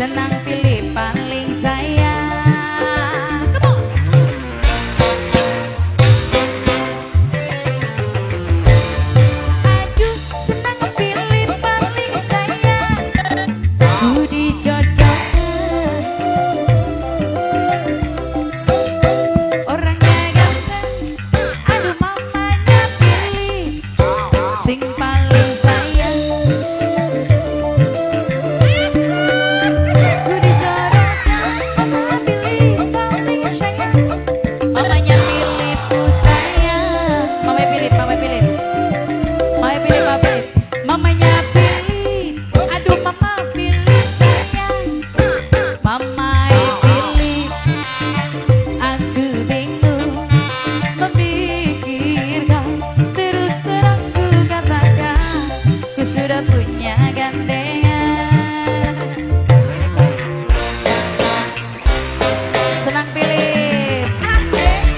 senang pilih paling sayang. Aduh senang pilih paling sayang, ku dijodohkan orangnya ganteng. Aduh mamanya pilih sing paling sayang. Punya gandengan, senang pilih asik.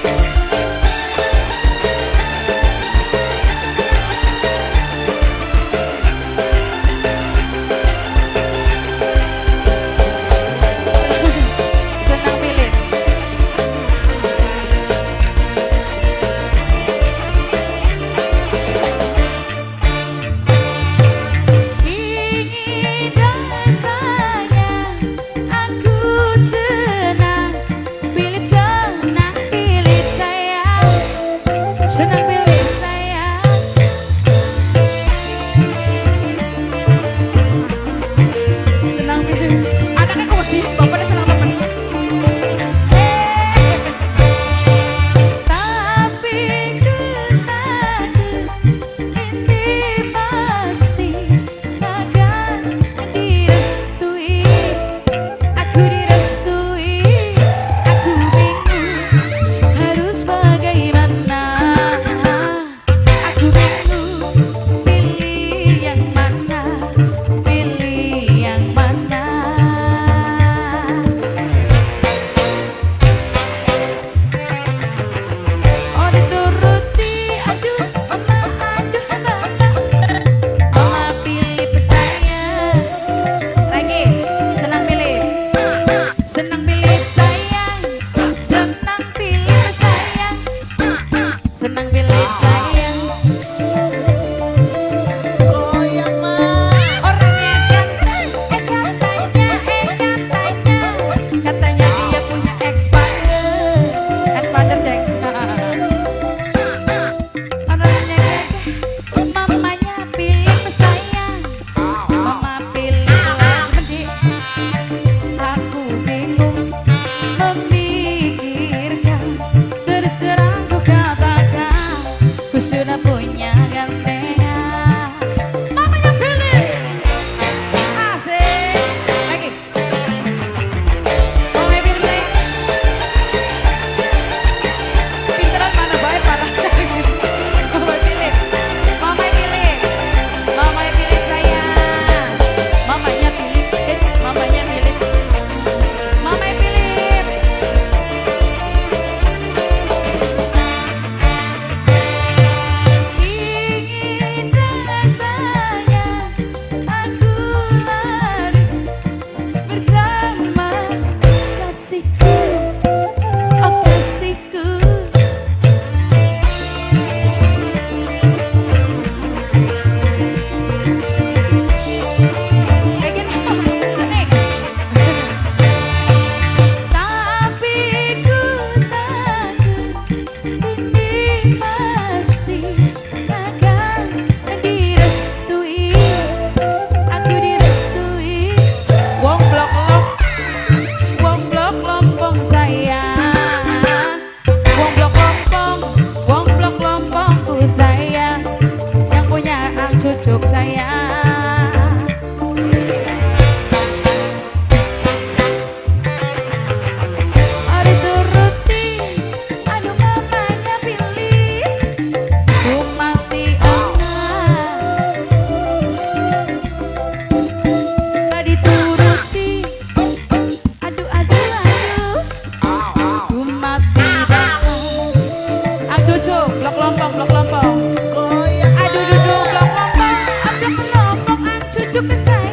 Senang pilih. Senang pilih sayang, senang pilih. Anaknya kok sih, bapaknya senang banget. Tapi ini pasti takkan direstui. Aku direstui, aku bingung harus bagaimana. Senang pilih sayang, goyang mas. Orangnya ganteng, katanya dia punya expander cek. Orangnya ganteng, mamanya pilih sayang, mama pilih lagi. Aku bingung memikirkan, terus terang ku katakan ku sudah punya gandengan. Mamanya pilih asik lagi. Mamanya pilih pinteran mana baik parah. Mamanya pilih, mamanya pilih sayang, mamanya pilih, mamanya pilih, mamanya pilih. Ingin rasanya aku lari bersama kasihku, oh kasihku. Kayak gini aneh. Tapi ku takut ini pasti takkan direstui. Aku direstui. Wong blok lompong sayang. Wong blok lompongku sayang, yang punya ang cucuk sayang. Dituruti, aduh mamanya pilih, ku mati dituruti, aduh ku mati ang cucuk blok lompong. Aduh duduk blok lompong, ang cucuk sayang.